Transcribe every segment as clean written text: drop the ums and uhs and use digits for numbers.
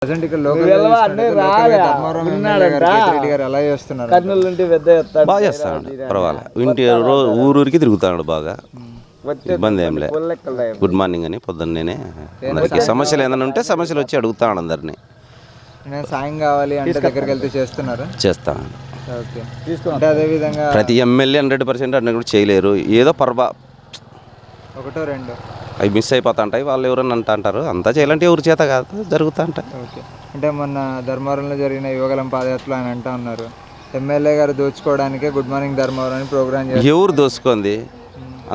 Present ఇక్కడ local ఎలా చేస్తున్నారు? బాగా చేస్తాడు, పర్వాలేదు. ఊరూరికి తిరుగుతాడు బాగా, ఇబ్బంది ఏం లేదు. గుడ్ మార్నింగ్ అని పొద్దున్నే అందరికి సమస్యలు ఏదైనా ఉంటే సమస్యలు వచ్చి అడుగుతాడు అందరినీ. సాయం కావాలి అంటే దగ్గరికి వెళ్తే చేస్తున్నారు? చేస్తాను. అంటే అదే విధంగా ప్రతి ఎమ్మెల్యే 100% అన్న కూడా చేయలేరు. ఏదో ఒకటో రెండు అవి మిస్ అయిపోతా ఉంటాయి. వాళ్ళు ఎవరన్నా అంటారు, అంతా చేయాలంటే ఎవరి చేత కాదు, జరుగుతూ ఉంటాయి. ఓకే. అంటే మొన్న ధర్మవరంలో జరిగిన యువగలం పాదయాత్రలో ఆయన అంటా ఉన్నారు, ఎమ్మెల్యే గారు దోచుకోవడానికే గుడ్ మార్నింగ్ ధర్మవరం అని ప్రోగ్రామ్ చేస్తారు. ఎవరు దోచుకుంది?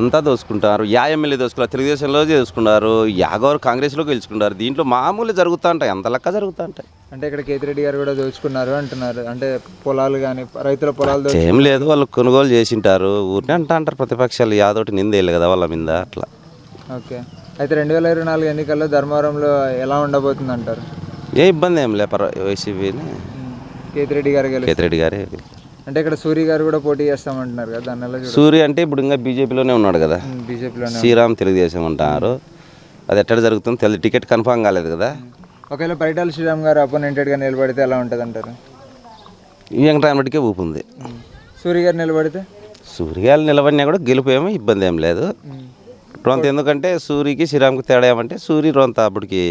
అంతా దోచుకుంటారు. ఎమ్మెల్యే దోచుకున్నారు, తెలుగుదేశంలో దోచుకున్నారు, యాగవరు కాంగ్రెస్లో గెలుచుకున్నారు. దీంట్లో మామూలు జరుగుతూ ఉంటాయి, అంత లెక్క జరుగుతూ ఉంటాయి. అంటే ఇక్కడ కేతిరెడ్డి గారు కూడా దోచుకున్నారు అంటున్నారు. అంటే పొలాలు కానీ రైతుల పొలాలు ఏం లేదు, వాళ్ళు కొనుగోలు చేసింటారు. ఊరినే అంటారు ప్రతిపక్షాలు, యాదోటి నిందేయాలి కదా వాళ్ళ మీద, అట్లా. ఓకే. అయితే 2024 ఎన్నికల్లో ధర్మవరంలో ఎలా ఉండబోతుంది అంటారు? ఏ ఇబ్బంది ఏం లే, వైసీపీని కేతిరెడ్డి గారే. అంటే ఇక్కడ సూర్య గారు కూడా పోటీ చేస్తామంటున్నారు కదా, దానివల్ల సూర్య అంటే ఇప్పుడు ఇంకా బీజేపీలోనే ఉన్నాడు కదా, శ్రీరామ్ తెలుగుదేశం అంటున్నారు. అది ఎట్లా జరుగుతుందో తెలియదు, టికెట్ కన్ఫామ్ కాలేదు కదా. ఒకవేళ పరిటాల శ్రీరామ్ గారు అపోనెంటెడ్గా నిలబడితే ఎలా ఉంటుంది అంటారు? వెంకటరామరెడ్డికే ఊపుంది. సూర్య గారు నిలబడితే? సూర్య గారు నిలబడినా కూడా గెలిపోయేమో ఇబ్బంది ఏం లేదు. రొంత ఎందుకంటే సూర్యకి శ్రీరామ్కి తేడా ఏమంటే, సూర్య రొంత అప్పటికి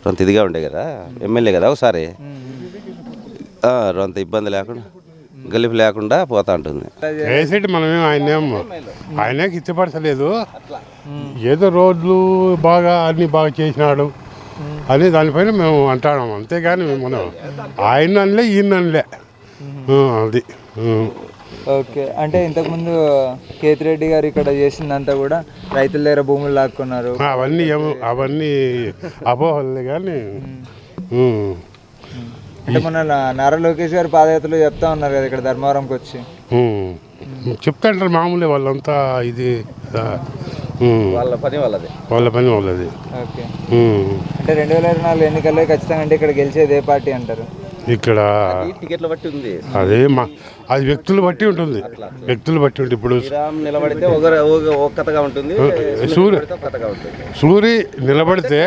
రొంత ఇదిగా ఉండే కదా, ఎమ్మెల్యే కదా ఒకసారి, రొంత ఇబ్బంది లేకుండా గెలుపు లేకుండా పోతా ఉంటుంది. వేసేటి మనమేం ఆయనకి ఇష్టపడలేదు, ఏదో రోడ్లు బాగా అన్ని బాగా చేసినాడు అని దానిపైన మేము అంటాము, అంతేగాని మనం ఆయన అనలే ఈయన అనలే, అది. ఓకే. అంటే ఇంతకుముందు కేతిరెడ్డి గారు ఇక్కడ చేసిందంతా కూడా రైతుల దగ్గర భూములు లాక్కున్నారు, అవన్నీ అపోహలే కానీ. అంటే మొన్న నారా లోకేష్ గారు పాదయాత్రలో చెప్తా ఉన్నారు కదా ఇక్కడ ధర్మవరంకి వచ్చి, చెప్తాంటారు మామూలే, వాళ్ళంతా ఇది వాళ్ళ పని వాళ్ళది. ఓకే. అంటే 2024 ఎన్నికల్లో ఖచ్చితంగా అంటే ఇక్కడ గెలిచేది ఏ పార్టీ అంటారు? ఇక్కడ టికెట్ల బట్టి ఉంది, అది వ్యక్తులు బట్టి ఉంటుంది, ఇప్పుడు నిలబడితే ఒక్కతగా ఉంటుంది, సూరి నిలబడితే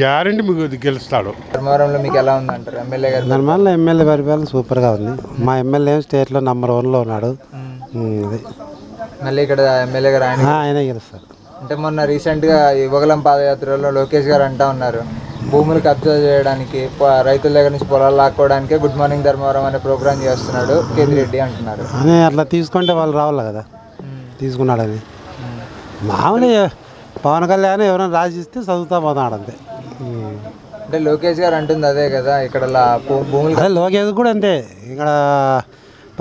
గ్యారెంటీ మీకు గెలుస్తాడు. ధర్మవరంలో మీకు ఎలా ఉంది అంటారు ఎమ్మెల్యే గారు? ధర్మవరంలో ఎమ్మెల్యే పరిపాలన సూపర్గా ఉంది. మా ఎమ్మెల్యే స్టేట్లో నంబర్ 1లో ఉన్నాడు. మళ్ళీ ఇక్కడ ఎమ్మెల్యే గారు ఆయన గెలుస్తారు. అంటే మొన్న రీసెంట్గా యువగలం పాదయాత్రలో లోకేష్ గారు అంటా ఉన్నారు, భూములు కబ్జా చేయడానికి రైతుల దగ్గర నుంచి పొలాలు లాక్కోవడానికే గుడ్ మార్నింగ్ ధర్మవరం అనే ప్రోగ్రామ్ చేస్తున్నాడు కేతిరెడ్డి అంటున్నారు. అని అట్లా తీసుకుంటే వాళ్ళు రావాలి కదా, తీసుకున్నాడని. మామూలుగా పవన్ కళ్యాణ్ ఎవరైనా రాసిస్తే చదువుతా పోతాడు అంతే. అంటే లోకేష్ గారు అంటుంది అదే కదా, ఇక్కడ భూములు. అదే లోకేష్ కూడా అంతే, ఇక్కడ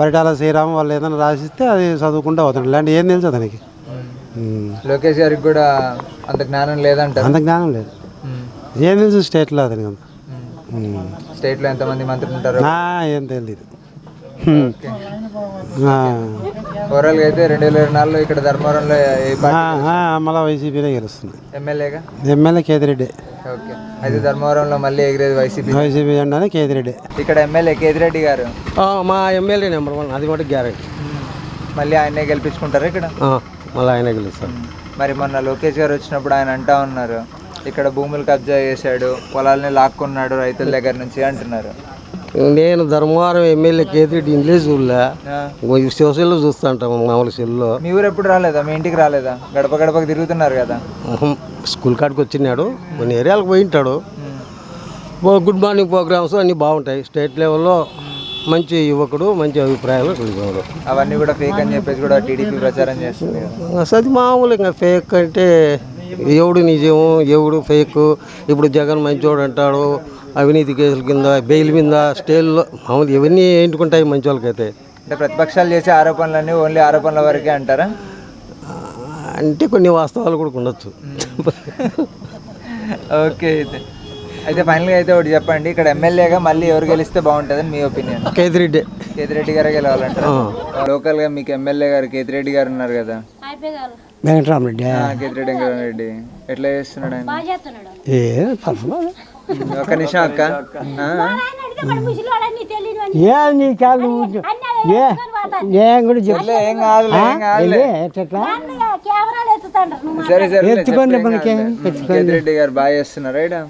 పరిటాల శ్రీరామ్ వాళ్ళు ఏదైనా రాసిస్తే అది చదువుకుంటూ పోతాడు. ఇలాంటి ఏం తెలుసు అతనికి. లోకేష్ గారికి కూడా అంత జ్ఞానం లేదంటారు? అంత జ్ఞానం లేదు, ఏం తెలుసు స్టేట్లో అతనికి అంత. స్టేట్లో ఎంతమంది మంత్రులు ఉంటారు ఏం తెలియదు. ఓవరాల్గా అయితే 2024లో ఇక్కడ ధర్మవరంలో మళ్ళీ వైసీపీనే గెలుస్తుంది. ఎమ్మెల్యే కేతిరెడ్డి. ఓకే. అయితే ధర్మవరంలో మళ్ళీ ఎగిరేది వైసీపీ అంటే కేతిరెడ్డి. ఇక్కడ ఎమ్మెల్యే కేతిరెడ్డి గారు మా ఎమ్మెల్యే నెంబర్ 1, అది కూడా గ్యారెంటీ. మళ్ళీ ఆయనే గెలిపించుకుంటారు ఇక్కడ? మళ్ళీ ఆయనే గెలుస్తారు. మరి మొన్న లోకేష్ గారు వచ్చినప్పుడు ఆయన అంటా ఉన్నారు, ఇక్కడ భూములు కబ్జా చేశాడు, పొలాలని లాక్కున్నాడు రైతుల దగ్గర నుంచి అంటున్నారు. నేను ధర్మవరం ఎమ్మెల్యే కేతిరెడ్డి ఇంట్లో చూడలే, సోషల్లో చూస్తూ ఉంటాము మామూలు సెల్లో. మీ ఊరు ఎప్పుడు రాలేదా? మీ ఇంటికి రాలేదా? గడప గడపకి తిరుగుతున్నారు కదా. స్కూల్ కాడికి వచ్చినాడు, కొన్ని ఏరియాలకు పోయింటాడు. గుడ్ మార్నింగ్ ప్రోగ్రామ్స్ అన్నీ బాగుంటాయి. స్టేట్ లెవెల్లో మంచి యువకుడు, మంచి అభిప్రాయాలు కలిగినాడు. అవన్నీ కూడా ఫేక్ అని చెప్పేసి కూడా టీడీపీ ప్రచారం చేస్తుంది. అది మామూలు, ఇంకా ఫేక్ అంటే ఎవడు నిజం ఎవడు ఫేక్. ఇప్పుడు జగన్ మంచోడు అంటాడు, అవినీతి కేసుల కింద బెయిల్ మీద స్టేల్లో మామూలు ఇవన్నీ ఏంటుకుంటాయి మంచి వాళ్ళకైతే. అంటే ప్రతిపక్షాలు చేసే ఆరోపణలన్నీ ఓన్లీ ఆరోపణల వరకే అంటారా? అంటే కొన్ని వాస్తవాలు కూడా ఉండొచ్చు. ఓకే. అయితే ఫైనల్గా అయితే ఒకటి చెప్పండి, ఇక్కడ ఎమ్మెల్యేగా మళ్ళీ ఎవరు గెలిస్తే బాగుంటుందని మీ ఒపీనియన్? కేతిరెడ్డి గారే గెలవాలంటారు. లోకల్గా మీకు ఎమ్మెల్యే గారు కేతిరెడ్డి గారు ఉన్నారు కదా, వెంకటరామరెడ్డి. కేతిరెడ్డి వెంకటరామరెడ్డి ఎట్లా చేస్తున్నాడు ఆయన? ఒక నిమిషం అక్క, కేతిరెడ్డి గారు బాగా చేస్తున్నారా ఇక్కడ?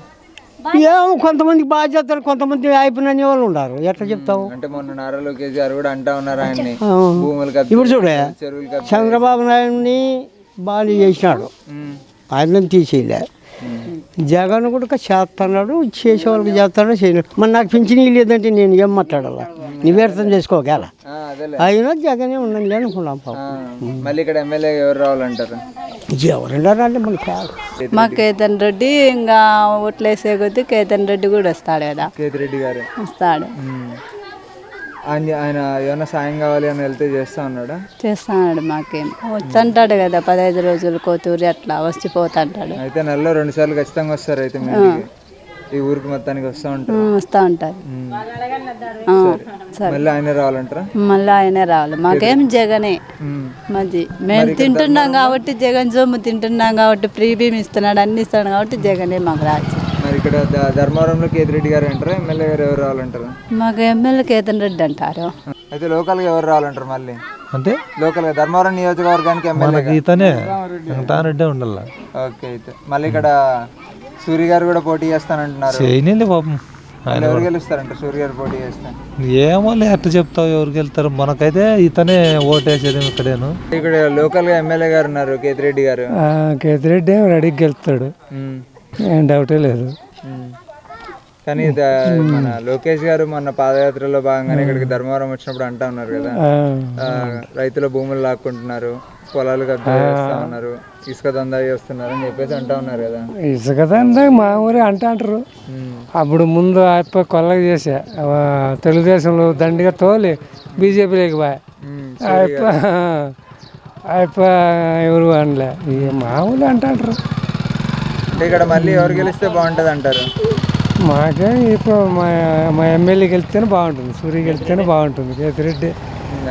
ఏమో కొంతమందికి బాగా చేస్తారు, కొంతమంది అయిపోయిన వాళ్ళు ఉన్నారు. ఎట్లా చెప్తావు? అంటే మొన్న నారా లోకేష్ గారు కూడా అంటా ఉన్నారు ఆయన్ని భూములు ఇప్పుడు చూడే చెరువులు కబ్జా. చంద్రబాబు నాయుడిని బాగా చేసినాడు, ఆయన తీసేయలే. జగన్ కూడా చేస్తున్నాడు, చేసే వాళ్ళకి చేస్తాడు, చేయలేడు. మరి నాకు పింఛన్ లేదంటే నేను ఏం మాట్లాడాలా? నివేర్థం చేసుకోగల అదేలే. అయినా జగనే ఉండండి అనుకున్నాం. మళ్ళీ ఇక్కడ ఎమ్మెల్యే ఎవరు రావాలంటారు? ఎవరంటే మన కాదు. మా కేతన్ రెడ్డి ఇంకా ఓట్లేసే కొద్దీ కేతన్ రెడ్డి కూడా వస్తాడు కదా, కేతిరెడ్డి గారు వస్తాడు. ఆయన ఏమైనా సాయం కావాలి అని వెళ్తే చేస్తా ఉన్నాడా? చేస్తాడు. మాకేం వస్తుంటాడు కదా 15 రోజులు కోతూరి అట్లా వచ్చిపోతుంటాడు. అయితే నెలలో 2 సార్లు ఖచ్చితంగా వస్తారు. అయితే మీ ఇంటికి, ఈ ఊరికి మొత్తానికి వస్తూ ఉంటారు. వస్తూ ఉంటారు. సరే, మళ్ళీ ఆయనే రావాలంటారా? మళ్ళీ ఆయనే రావాలి. మాకేం జగనే మాది. మేము తింటున్నాం కాబట్టి, జగన్ సొమ్ము తింటున్నాం కాబట్టి, ఫ్రీ బీమ్ ఇస్తున్నాడు, అన్ని ఇస్తున్నాడు కాబట్టి జగనే మాకు రాజు. మరి ఇక్కడ ధర్మవరంలో కేతిరెడ్డి గారు అంటారా, ఎమ్మెల్యే గారు ఎవరు రావాలంటారు? మాకు ఎమ్మెల్యే కేతన్ రెడ్డి అంటారు. అయితే లోకల్గా ఎవరు రావాలంటారు? మళ్ళీ అంటే లోకల్గా ధర్మవరం నియోజకవర్గానికి ఎమ్మెల్యే ఇతనే వెంకటరెడ్డి ఉండాల. ఓకే. అయితే మళ్ళీ ఇక్కడ సూర్య గారు కూడా పోటీ చేస్తానంటున్నారు. చేయనండి పాపం. ఆయన ఎవరు గెలుస్తారంట సూర్య గారు పోటీ చేస్తే? ఏమో ఎట్లా చెప్తావు, ఎవరికి వెళ్తారు? మనకైతే ఇతనే ఓటేసేది ఇక్కడేను. ఇక్కడ లోకల్ గా ఎమ్మెల్యే గారు ఉన్నారు కేతిరెడ్డి గారు. కేతిరెడ్డి రెడీకి గెలుస్తాడు, ఏం డౌటే లేదు. కానీ మన లోకేష్ గారు మొన్న పాదయాత్రలో భాగంగానే ఇక్కడికి ధర్మవరం వచ్చినప్పుడు అంటా ఉన్నారు కదా, రైతుల భూములు లాక్కుంటున్నారు, పొలాలు కబ్జా చేస్తా ఉన్నారు, ఇసుక దందా చేస్తున్నారు అని చెప్పేసి అంటా ఉన్నారు కదా. ఇసుక దందా మా ఊరే అంటారు. అప్పుడు ముందు అయిపోయి కొల్లగా చేసా, తెలుగుదేశంలో దండిగా తోలి బీజేపీలోకి పోయా, అయిపోయి ఎవరు అనలే. మా ఊళ్ళో అంటారు. అంటే ఇక్కడ మళ్ళీ ఎవరు గెలిస్తే బాగుంటుంది అంటారు? మాకే ఇప్పుడు మా ఎమ్మెల్యే గెలిస్తేనే బాగుంటుంది, సూర్య గెలిస్తేనే బాగుంటుంది. కేతిరెడ్డి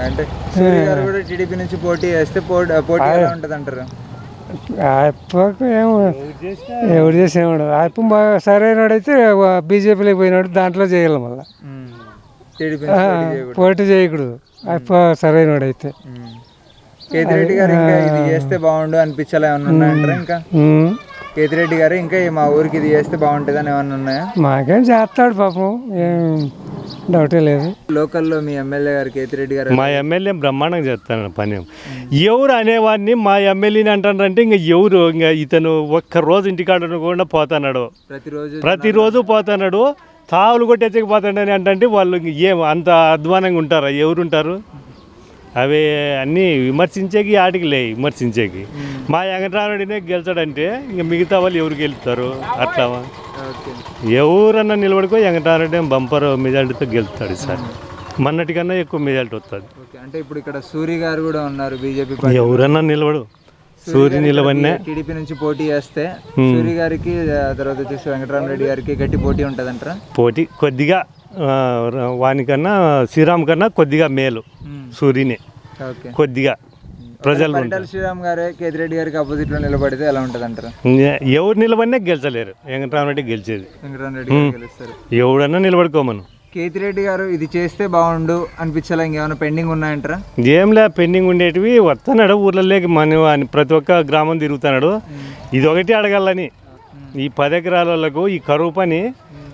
అంటే సూర్య గారు కూడా టీడీపీ నుంచి పోటీ చేస్తే పోటీ ఎలా ఉంటుంది అంటారు? ఆయప్పకు ఏమో ఎవరు చేసేవాడు, ఆయప్ప బాగా సరైనడైతే బీజేపీలోకి పోయినాడు, దాంట్లో చేయాలి. మళ్ళీ టీడీపీ పోటీ చేయకూడదు ఆయప్ప సరైనడైతే. కేతిరెడ్డి గారు ఇంకా ఇది చేస్తే బాగుండు అనిపించాలి ఏమన్నా ఉన్నాయంటారా? ఇంకా కేతిరెడ్డి గారు ఇంకా మా ఊరికి ఇది చేస్తే బాగుంటుంది అని ఏమన్నా ఉన్నాయా? మాకేం చేస్తాడు పాపం, ఏం డౌటే లేదు. లోకల్లో మీ ఎమ్మెల్యే గారు కేతిరెడ్డి గారు మా ఎమ్మెల్యే బ్రహ్మాండంగా చేస్తాను పని. ఎవరు అనేవాడిని మా ఎమ్మెల్యేని అంటారంటే ఇంకా ఎవరు, ఇంకా ఇతను ఒక్కరోజు ఇంటికాడ కూడా పోతున్నాడు, ప్రతిరోజు పోతున్నాడు, తావులు కొట్టేచ్చకి పోతాడని అంటే వాళ్ళు ఏం అంత అధ్వానంగా ఉంటారా? ఎవరుంటారు? అవి అన్నీ విమర్శించేకి ఆటికి లే విమర్శించేకి. మా వెంకటరామరెడ్డినే గెలిచాడంటే ఇంకా మిగతా వాళ్ళు ఎవరు గెలుస్తారు? అట్లా ఎవరన్నా నిలబడుకో వెంకటరామరెడ్డి బంపర్ మెజార్టీతో గెలుస్తాడు సార్. మొన్నటికన్నా ఎక్కువ మెజార్టీ వస్తుంది. అంటే ఇప్పుడు ఇక్కడ సూర్య గారు కూడా ఉన్నారు బీజేపీ. ఎవరన్నా నిలబడు, సూర్య నిలబడినే టీడీపీ నుంచి పోటీ చేస్తే సూర్య గారికి, తర్వాత వచ్చేసి వెంకటరామరెడ్డి గారికి గట్టి పోటీ ఉంటుంది అంటారా? పోటీ కొద్దిగా వానికన్నా శ్రీరామ్ కన్నా కొద్దిగా మేలు సూర్యనే, కొద్దిగా ప్రజలు. శ్రీరామ్ గారే కేతిరెడ్డి గారికి అపోజిట్ లో నిలబడితే ఎలా ఉంటుంది అంటారు? ఎవరు నిలబడినా గెలిచలేరు, వెంకటరామరెడ్డి గెలిచేది. వెంకటరామరెడ్డి గెలుస్తారు. ఎవడన్నా నిలబడుకోమను. కేతిరెడ్డి గారు ఇది చేస్తే బాగుండు అనిపించాలా? ఇంకేమైనా పెండింగ్ ఉన్నాయంటారా? ఏంలే పెండింగ్ ఉండేటివి వస్తున్నాడు ఊర్లలోకి, మన ప్రతి ఒక్క గ్రామం తిరుగుతున్నాడు. ఇది ఒకటి అడగాలని, ఈ 10 ఎకరాల వాళ్ళకు ఈ కరువు పని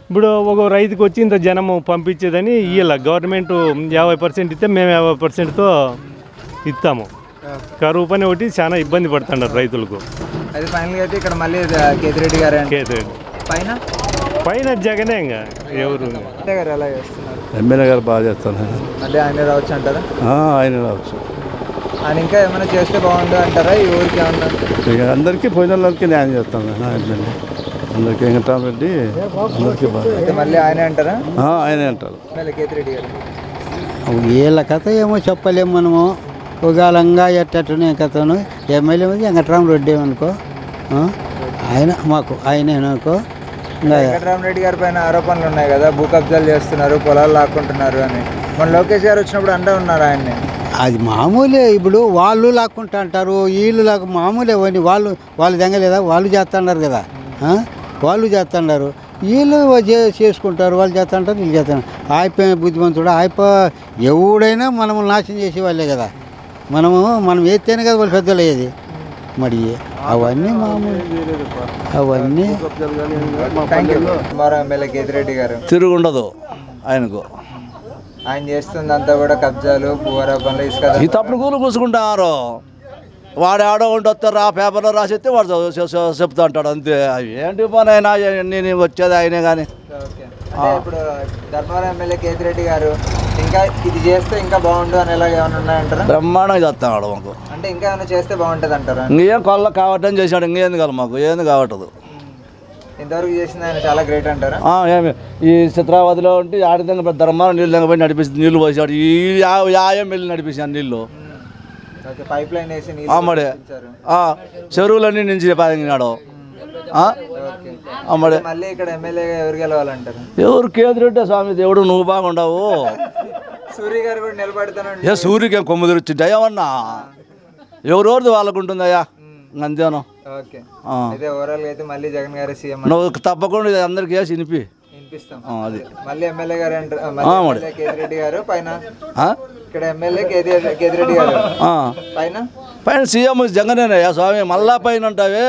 ఇప్పుడు ఒక రైతుకి వచ్చి ఇంత జనము పంపించేదని ఇవ్వాలి. గవర్నమెంట్ 50% ఇస్తే మేము 50%తో ఇస్తాము. కరువు పని ఒకటి చాలా ఇబ్బంది పడుతున్నారు రైతులకు. అది ఫైనల్గా అయితే ఇక్కడ మళ్ళీ కేతిరెడ్డి గారు. కేతిరెడ్డి పైన పైన జగనే, ఇంకా ఎవరు గారు ఎలా చేస్తున్నారు? ఎమ్మెల్యే గారు బాగా చేస్తున్నారు. అంటే ఆయన రావచ్చు అంటారా? ఆయన రావచ్చు. ఆయన ఇంకా ఏమైనా చేస్తే బాగుండు అంటారా? ఈ ఊరికి ఏమన్నా ఇక అందరికీ పోయిన వాళ్ళకి న్యాయం చేస్తాను ఎమ్మెల్యే, అందరికీ. వెంకటరామరెడ్డి అందరికీ బాగా. అయితే మళ్ళీ ఆయనే అంటారా? ఆయనే అంటారు మళ్ళీ కేతిరెడ్డి గారు. వీళ్ళ కథ ఏమో చెప్పలేము మనము. ఉగాలంగా ఎట్టనే కథను ఎమ్మెల్యే మీద వెంకటరామరెడ్డి అనుకో, ఆయన మాకు ఆయనే అనుకో. వెంకటరామరెడ్డి గారి పైన ఆరోపణలు ఉన్నాయి కదా, భూ కబ్జాలు చేస్తున్నారు, పొలాలు లాక్కుంటున్నారు అని. మన లోకేష్ గారు వచ్చినప్పుడు అంటూ ఉన్నారు ఆయన్ని. అది మామూలే. ఇప్పుడు వాళ్ళు లాక్కుంటా అంటారు, వీళ్ళు మామూలే. వాళ్ళు తెంగలేదా? వాళ్ళు చేస్తున్నారు కదా, వాళ్ళు చేస్తున్నారు, వీళ్ళు చేసుకుంటారు, వాళ్ళు చేస్తుంటారు, వీళ్ళు చేస్తున్నారు. అయిపోయిన బుద్ధిమంతుడు ఎవడైనా మనము నాశనం చేసే వాళ్ళే కదా. మనం వేస్తేనే కదా వాళ్ళు పెద్దలు అయ్యేది. మరి అవన్నీ మామూలు అవన్నీ thank you. Dharmavaram MLA Kethireddy గారు తిరుగుండదు ఆయనకు. ఆయన చేస్తుందంతా కూడా కబ్జాలు, భూవరా పనులు, ఇసుక ఈ తప్పుడు కూలు కూసుకుంటారు. వాడు ఆడో ఉండి వస్తారు, ఆ పేపర్లో రాసిస్తే వాడు చెప్తా అంటాడు అంతే. అవి ఏంటి పని అయినా నేను వచ్చేది ఆయనే కానీ. ఓకే. అంటే ఇప్పుడు ధర్మవరం ఎమ్మెల్యే కేతిరెడ్డి గారు ఇంకా ఇది చేస్తే ఇంకా బాగుండు అని ఎలాగ ఏమైనా ఉన్నాయంటారా? బ్రహ్మాండంగా చేస్తాడు మాకు. అంటే ఇంకా ఏమైనా చేస్తే బాగుంటుంది అంటారా? ఇంకేం కొల్ల కావటం చేశాడు, ఇంకేంది కాదు మాకు, ఏంది కావటదు. ఇంతవరకు చేసింది ఆయన చాలా గ్రేట్ అంటారా? ఏమి ఈ చిత్రావతిలో ఉంటే ఆడిదంగా ధర్మాలు నీళ్ళు దగ్గర పోయి నడిపిస్తుంది, నీళ్ళు పోసాడు. ఈ యాయం వెళ్ళి నడిపించాను నీళ్ళు. ఓకే. పైప్ లైన్ వేసి మడే చెరువులన్నీ నుంచి పాదినాడు. ఓకే. మళ్ళీ ఇక్కడ ఎమ్మెల్యేగా ఎవరు గెలవాలంటారు? ఎవరు కేతిరెడ్డి స్వామి దేవుడు, నువ్వు బాగుండవు. సూర్య గారు కూడా నిలబడతాను. ఏ సూర్యకి ఏం కొమ్ము తెచ్చింది ఏమన్నా? ఎవరెవరిది వాళ్ళకు ఉంటుందయ్యా, అంతేను. ఓకే. అయితే ఓవరాల్ అయితే మళ్ళీ జగన్ గారు సీఎం నువ్వు తప్పకుండా ఇది అందరికి వేసి వినిపిస్తాం. అది మళ్ళీ ఎమ్మెల్యే గారు అంటారు, కేతిరెడ్డి గారు పైన. ఇక్కడ ఎమ్మెల్యే కేతిరెడ్డి గారు పైన సీఎం జగనేనయ్యా స్వామి, మళ్ళా పైన అంటావే.